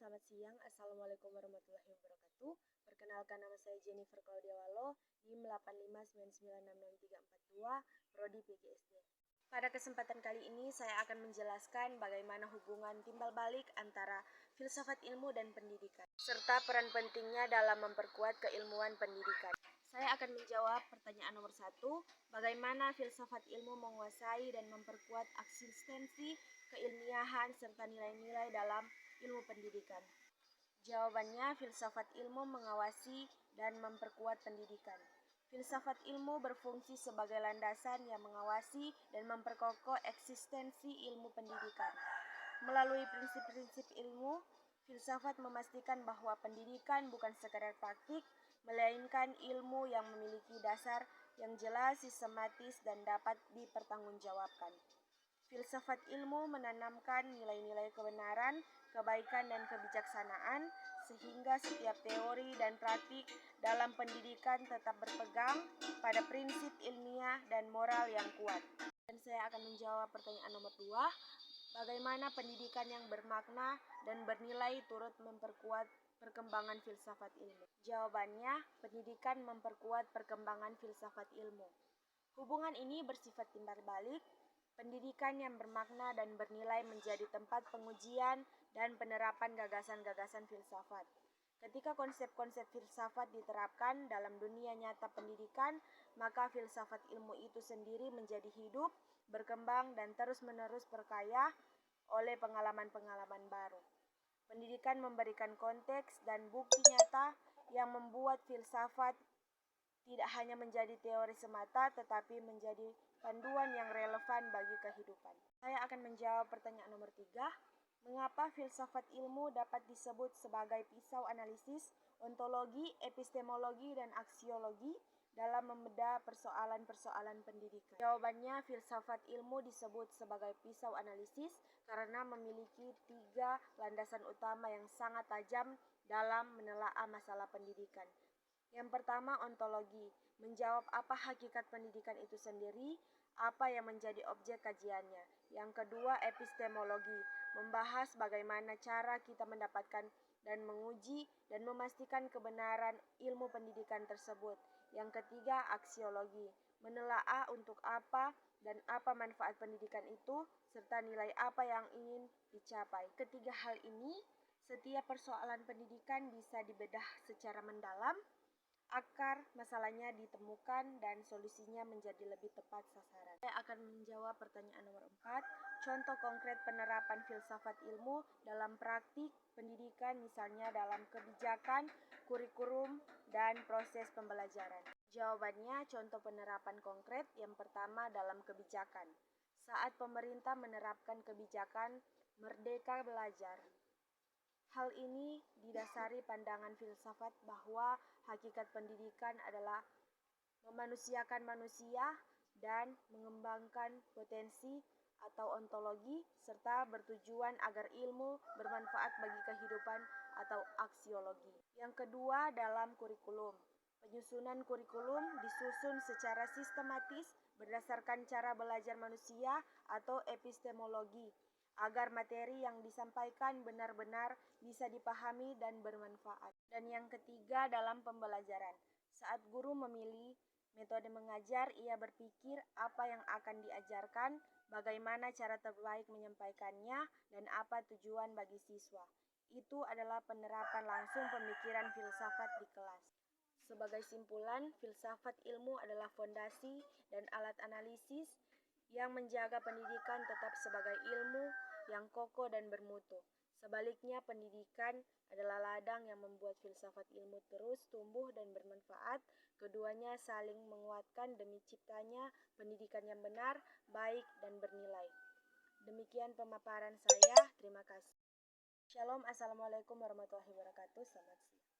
selamat siang. Assalamualaikum warahmatullahi wabarakatuh. Perkenalkan, nama saya Jennifer Claudia Walo, NIM 8599663442, Prodi PGSD. Pada kesempatan kali ini saya akan menjelaskan bagaimana hubungan timbal balik antara filsafat ilmu dan pendidikan, serta peran pentingnya dalam memperkuat keilmuan pendidikan. Saya akan menjawab pertanyaan nomor 1, bagaimana filsafat ilmu menguasai dan memperkuat eksistensi keilmiahan serta nilai-nilai dalam ilmu pendidikan. Jawabannya, filsafat ilmu mengawasi dan memperkuat pendidikan. Filsafat ilmu berfungsi sebagai landasan yang mengawasi dan memperkokoh eksistensi ilmu pendidikan. Melalui prinsip-prinsip ilmu, filsafat memastikan bahwa pendidikan bukan sekadar praktik, melainkan ilmu yang memiliki dasar yang jelas, sistematis, dan dapat dipertanggungjawabkan. Filsafat ilmu menanamkan nilai-nilai kebenaran, kebaikan, dan kebijaksanaan, sehingga setiap teori dan praktik dalam pendidikan tetap berpegang pada prinsip ilmiah dan moral yang kuat. Dan saya akan menjawab pertanyaan nomor 2, bagaimana pendidikan yang bermakna dan bernilai turut memperkuat perkembangan filsafat ilmu. Jawabannya, pendidikan memperkuat perkembangan filsafat ilmu. Hubungan ini bersifat timbal balik. Pendidikan yang bermakna dan bernilai menjadi tempat pengujian dan penerapan gagasan-gagasan filsafat. Ketika konsep-konsep filsafat diterapkan dalam dunia nyata pendidikan, maka filsafat ilmu itu sendiri menjadi hidup, berkembang, dan terus-menerus berkaya oleh pengalaman-pengalaman baru. Pendidikan memberikan konteks dan bukti nyata yang membuat filsafat tidak hanya menjadi teori semata, tetapi menjadi panduan yang relevan bagi kehidupan. Saya akan menjawab pertanyaan nomor 3, mengapa filsafat ilmu dapat disebut sebagai pisau analisis, ontologi, epistemologi, dan aksiologi dalam membedah persoalan-persoalan pendidikan. Jawabannya, filsafat ilmu disebut sebagai pisau analisis karena memiliki 3 landasan utama yang sangat tajam dalam menelaah masalah pendidikan. Yang pertama, ontologi, menjawab apa hakikat pendidikan itu sendiri, apa yang menjadi objek kajiannya. Yang kedua, epistemologi, membahas bagaimana cara kita mendapatkan dan menguji dan memastikan kebenaran ilmu pendidikan tersebut. Yang ketiga, aksiologi, menelaah untuk apa dan apa manfaat pendidikan itu, serta nilai apa yang ingin dicapai. Ketiga hal ini, setiap persoalan pendidikan bisa dibedah secara mendalam, akar masalahnya ditemukan, dan solusinya menjadi lebih tepat sasaran. Saya akan menjawab pertanyaan nomor 4, contoh konkret penerapan filsafat ilmu dalam praktik pendidikan, misalnya dalam kebijakan, kurikulum, dan proses pembelajaran. Jawabannya, contoh penerapan konkret yang pertama dalam kebijakan. Saat pemerintah menerapkan kebijakan Merdeka Belajar, hal ini didasari pandangan filsafat bahwa hakikat pendidikan adalah memanusiakan manusia dan mengembangkan potensi atau ontologi, serta bertujuan agar ilmu bermanfaat bagi kehidupan atau aksiologi. Yang kedua, dalam kurikulum. Penyusunan kurikulum disusun secara sistematis berdasarkan cara belajar manusia atau epistemologi, agar materi yang disampaikan benar-benar bisa dipahami dan bermanfaat. Dan yang ketiga, dalam pembelajaran. Saat guru memilih metode mengajar, ia berpikir apa yang akan diajarkan, bagaimana cara terbaik menyampaikannya, dan apa tujuan bagi siswa. Itu adalah penerapan langsung pemikiran filsafat di kelas. Sebagai simpulan, filsafat ilmu adalah fondasi dan alat analisis yang menjaga pendidikan tetap sebagai ilmu yang kokoh dan bermutu. Sebaliknya, pendidikan adalah ladang yang membuat filsafat ilmu terus tumbuh dan bermanfaat. Keduanya saling menguatkan demi ciptanya pendidikan yang benar, baik, dan bernilai. Demikian pemaparan saya. Terima kasih. Shalom, assalamualaikum warahmatullahi wabarakatuh. Selamat siang.